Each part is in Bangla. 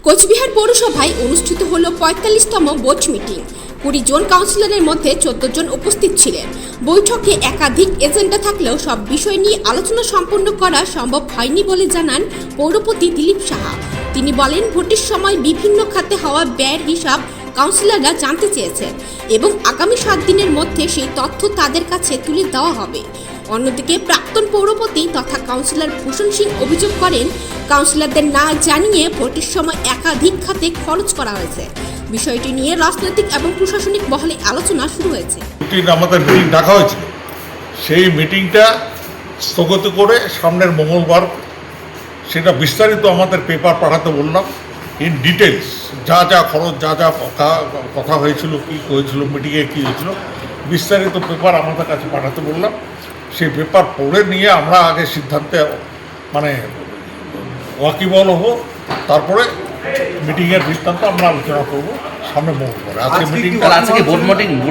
কোচবিহার পৌরসভায় অনুষ্ঠিত হল ৪৫তম বোর্ড মিটিং। ২০ জন কাউন্সিলরের মধ্যে ১৪ জন উপস্থিত ছিলেন। বৈঠকে একাধিক এজেন্ডা থাকলেও সব বিষয় নিয়ে আলোচনা সম্পন্ন করা সম্ভব হয়নি বলে জানান পৌরপতি দিলীপ সাহা। তিনি বলেন, ভোটের সময় বিভিন্ন খাতে হওয়া ব্যয়ের হিসাব কাউন্সিলররা জানতে চেয়েছেন এবং আগামী ৭ দিনের মধ্যে সেই তথ্য তাদের কাছে তুলে দেওয়া হবে। অন্যদিকে প্রাক্তন পৌরপতি তথা কাউন্সিলর ভূষণ সিং অভিযোগ করেন, কাউন্সিলরদের না জানিয়ে ভোটের সময় একাধিক খাতে খরচ করা হয়েছে। বিষয়টি নিয়ে রাজনৈতিক এবং প্রশাসনিক মহলে আলোচনা শুরু হয়েছে। আমাদের মিটিং ডাকা হয়েছিল, সেই মিটিংটা স্থগিত করে সামনের মঙ্গলবার সেটা বিস্তারিত আমাদের পেপার পাঠাতে বললাম। ইন ডিটেলস যা যা খরচ, যা যা কথা হয়েছিল, কী হয়েছিল, মিটিংয়ে কী হয়েছিল, বিস্তারিত পেপার আমাদের কাছে পাঠাতে বললাম। সেই পেপার পড়ে নিয়ে আমরা আগে সিদ্ধান্তে ওয়াকিবল হব, তারপরে মিটিংয়ের বৃত্তান্ত আমরা আলোচনা করব সামনে মঙ্গলবার। আজকে বোর্ড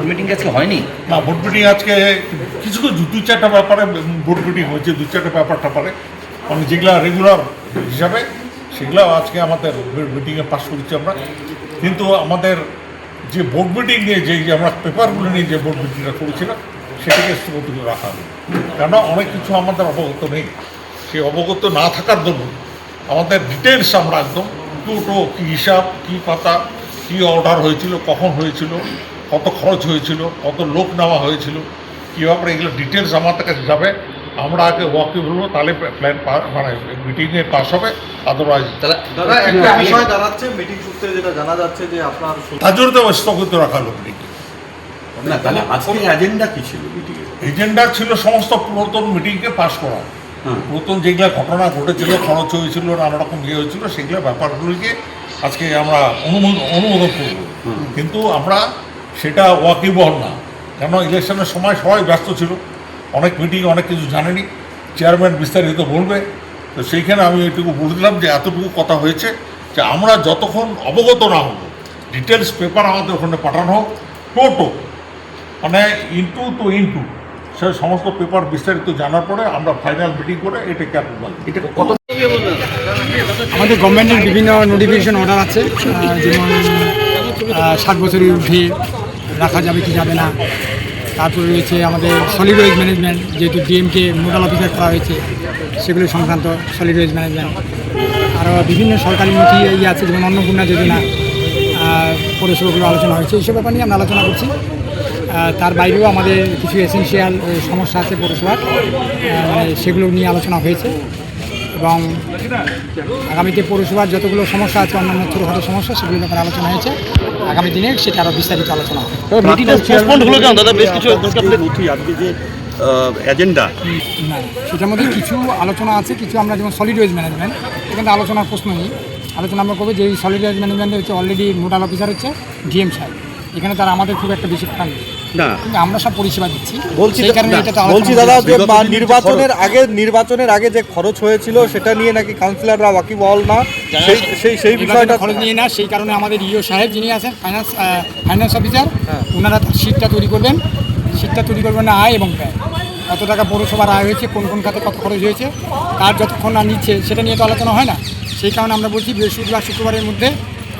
মিটিং আজকে হয়নি না, বোর্ড মিটিং আজকে কিছু 2-4টা ব্যাপারে বোর্ড মিটিং হয়েছে, 2-4টা ব্যাপারটা পারে যেগুলা রেগুলার হিসাবে সেগুলো আজকে আমাদের মিটিংয়ে পাস করেছি আমরা। কিন্তু আমাদের যে বোর্ড মিটিং নিয়ে যে আমরা পেপারগুলো নিয়ে যে বোর্ড মিটিংটা করেছিলাম সেটাকে স্থগিত করে রাখা হবে, কেননা অনেক কিছু আমাদের অবগত নেই। সেই অবগত না থাকার জন্য আমাদের ডিটেলস আমরা একদম দুটো কী হিসাব, কী পাতা, কী অর্ডার হয়েছিল, কখন হয়েছিল, কত খরচ হয়েছিল, কত লোক নেওয়া হয়েছিল, কীভাবে এগুলো ডিটেলস আমাদের কাছে যাবে। আমরা আগে ওয়াকিব হবো, তাহলে প্ল্যান মিটিংয়ে পাস হবে। আদারওয়াইজ মিটিং সূত্রে যেটা জানা যাচ্ছে যে আপনার তার জন্য তো স্থগিত রাখা হলো মিটিংয়ে। এজেন্ডা ছিল সমস্ত পুরাতন মিটিংকে পাস করা, পুরাতন যেগুলো ঘটনা ঘটেছিল, খরচ হয়েছিল, নানা রকম ইয়ে হয়েছিল, সেগুলো ব্যাপারগুলিকে আজকে আমরা অনুমোদন করব। কিন্তু আমরা সেটা ওয়াকিবহল না, কেন ইলেকশনের সময় সবাই ব্যস্ত ছিল, অনেক মিটিং, অনেক কিছু জানেনি, চেয়ারম্যান বিস্তারিত বলবে। তো সেইখানে আমি এইটুকু বলে দিলাম যে এতটুকু কথা হয়েছে যে আমরা যতক্ষণ অবগত না হব, ডিটেলস পেপার আমাদের ওখানে পাঠানো হোক, টোটো ইনটু সে সমস্ত পেপার বিস্তারিত জানার পরে আমরা ফাইনাল মিটিং করে এটাকে অ্যাপ্রুভাল। আমাদের গভর্নমেন্টের বিভিন্ন নোটিফিকেশন অর্ডার আছে, যেমন 60 বছরের ঊর্ধ্বে রাখা যাবে কি যাবে না। তারপরে রয়েছে আমাদের সলিড ওয়েস্ট ম্যানেজমেন্ট, যেহেতু ডিএমকে নোডাল অফিসার করা হয়েছে, সেগুলো সংক্রান্ত সলিড ওয়েস্ট ম্যানেজমেন্ট। আরও বিভিন্ন সরকারি নথি আছে, যেমন অন্নপূর্ণা যোজনা, পৌরসভাগুলো আলোচনা হয়েছে, এইসব ব্যাপার নিয়ে আমরা আলোচনা করছি। তার বাইরেও আমাদের কিছু এসেনশিয়াল সমস্যা আছে পৌরসভার, সেগুলো নিয়ে আলোচনা হয়েছে। এবং আগামীতে পৌরসভার যতগুলো সমস্যা আছে, অন্যান্য ছোটোখাটো সমস্যা, সেগুলো ব্যাপারে আলোচনা হয়েছে। আগামী দিনে সেটা আরও বিস্তারিত আলোচনা হবে। এজেন্ডা না, সেটার মধ্যে কিছু আলোচনা আছে, কিছু আমরা যেমন সলিড ওয়েস্ট ম্যানেজমেন্ট, এখানে আলোচনার প্রশ্ন নেই। আলোচনা আমরা করবো যে এই সলিড ওয়েস্ট ম্যানেজমেন্টে হচ্ছে অলরেডি নোডাল অফিসার হচ্ছে ডিএম সাহেব, এখানে তার আমাদের খুব একটা বেশি ফান্ড নেই, কিন্তু আমরা সব পরিষেবা দিচ্ছি। বলছি দাদা যে নির্বাচনের আগে যে খরচ হয়েছিল সেটা নিয়ে নাকি কাউন্সিলররা ওয়াকিবহল না, সেই বিষয়টা খরচ নিয়ে না, সেই কারণে আমাদের ইও সাহেব যিনি আছেন ফাইন্যান্স অফিসার, ওনারা সিটটা তৈরি করবেন না আয় এবং ব্যয়, কত টাকা পৌরসভার আয় হয়েছে, কোন কোন খাতে কত খরচ হয়েছে, তার যতক্ষণ না নিচ্ছে সেটা নিয়ে তো আলোচনা হয় না। সেই কারণে আমরা বলছি বৃহস্পতিবার শুক্রবারের মধ্যে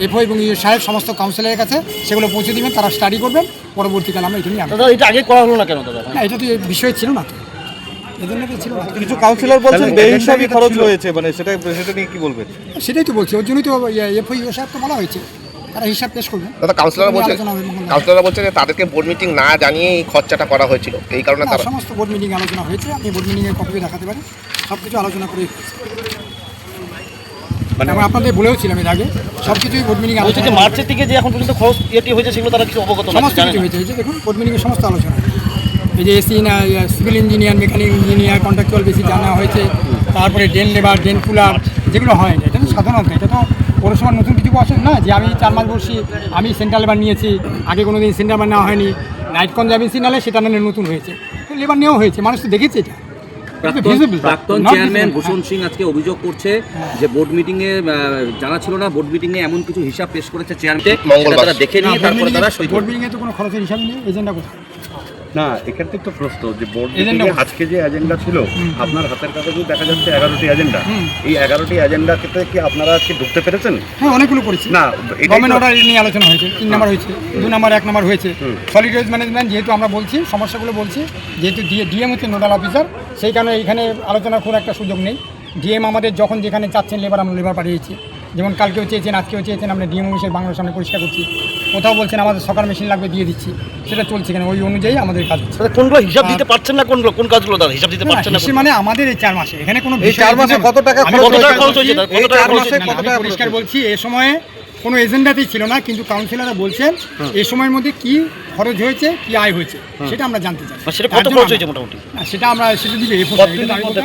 এফও এবং ইও সাহেব সমস্ত কাউন্সিলরের কাছে সেগুলো পৌঁছে দিবেন, তারা স্টাডি করবেন, পরবর্তীকালে আমরা এটা নিয়ে এটা আগে করা হলো না কেন দাদা? না, এটা তো বিষয় ছিল না, তো এই জন্য তো ছিল না। কিছু কাউন্সিলর বলছেন বেহিসাবি খরচ হয়েছে, সেটা নিয়ে কি বলবেন? সেটাই তো বলছি, ওর জন্যই তো এফও ইও সাহেব তো বলা হয়েছে, তারা হিসাব পেশ করবেন। দাদা, কাউন্সিলররা বলছে যে তাদেরকে বোর্ড মিটিং না জানিয়ে এই খরচাটা করা হয়েছিল, এই কারণে তারা সমস্ত বোর্ড মিটিং আলোচনা হয়েছে। আপনি বোর্ড মিটিংয়ের কপি দেখাতে পারেন, সব কিছু আলোচনা করে আমরা আপনাদের বলেওছিলাম এর আগে, সব কিছুই বোর্ড মিটিং আলোচনা। মার্চের থেকে যে এখন পর্যন্ত খরচ হয়েছে সেগুলো তারা কিছু অবগত সমস্ত কিছু হয়েছে। দেখুন, বোর্ড মিটিংয়ের সমস্ত আলোচনা, এই যে এসি না, civil engineer, mechanic engineer, contractual বেশি জানা হয়েছে, তারপরে ড্রেন লেবার, ড্রেন কুলার, যেগুলো হয় না, এটা তো সাধারণত, এটা তো পৌরসভার নতুন কিছু আসে না যে আমি 4 মাস বসছি, আমি সেন্ট্রাল লেবার নিয়েছি, আগে কোনো দিন সেন্ট্রাল লেবার নেওয়া হয়নি, নাইট কনজারভেন্সি নালে সেটা নালে নতুন হয়েছে, তো লেবার নেওয়া হয়েছে, মানুষ তো দেখেছে। এটা প্রাক্তন চেয়ারম্যান ভূষণ সিং আজকে অভিযোগ করছে যে বোর্ড মিটিংয়ে জানা ছিল না, বোর্ড মিটিংয়ে এমন কিছু হিসাব পেশ করেছে চেয়ারম্যান, তারা দেখে নিয়ে তারপরে তারা বোর্ড মিটিংয়ে তো কোনো খরচের হিসাব নেই, এজেন্ডা কোথায়? না, এক্ষেত্রে তো প্রশ্ন যে বোর্ড Agenda মিটিংয়ে বলছি। আজকে যে এজেন্ডা ছিল, আপনার হাতের কাগজে দেখা যাচ্ছে 11টি এজেন্ডা। এই 11টি এজেন্ডাতে কি আপনারা কি ঢুকতে পেরেছেন? হ্যাঁ, অনেকগুলো করেছি। না, এটাই গভর্নমেন্ট তো- অর্ডার নিয়ে আলোচনা হয়েছে, 3 নাম্বার হয়েছে, 2 নাম্বার 1 নাম্বার হয়েছে। সলিড ওয়েস্ট ম্যানেজমেন্ট যেহেতু আমরা বলছি সমস্যাগুলো বলছি, যেহেতু ডিএম হচ্ছে নোডাল অফিসার, সেই কারণে এখানে আলোচনার খুব একটা সুযোগ নেই। ডিএম আমাদের যখন যেখানে চাচ্ছেন লেবার, আমরা লেবার পাঠিয়েছি। যেমন কালকেও চেয়েছেন, আজকেও চেয়েছেন, আমরা ডিএম অফিসের বাংলার সামনে পরিষ্কার করছি। কোথাও বলছেন আমাদের সকার মেশিন লাগবে, দিয়ে দিচ্ছি, সেটা চলছে এখানে, ওই অনুযায়ী আমাদের কাজ হচ্ছে। কোনগুলো হিসাব দিতে পারছেন না, কোন কাজগুলো দাদা হিসাব দিতে পারছেন না? হিসেবে মানে আমাদের এই 4 মাসে এখানে কোনো এই বিষয় 4 মাসে নেই। কত টাকা আমি খরচ কত টাকা হয়েছে? খরচ হয়েছে? এই 4 মাসে না, কত আমি টাকা পরিষ্কার খরচ বলছি, এ সময়ে কোনো এজেন্ডাতেই ছিল না, কিন্তু কাউন্সিলররা বলছেন এই সময়ের মধ্যে কি খরচ হয়েছে, কি আয় হয়েছে, সেটা আমরা জানতে চাই। সেটা কত তার জন্য খরচ আমরা- হয়েছে মোটামুটি? না, সেটা আমরা সেটা দিবে কতদিনের মধ্যে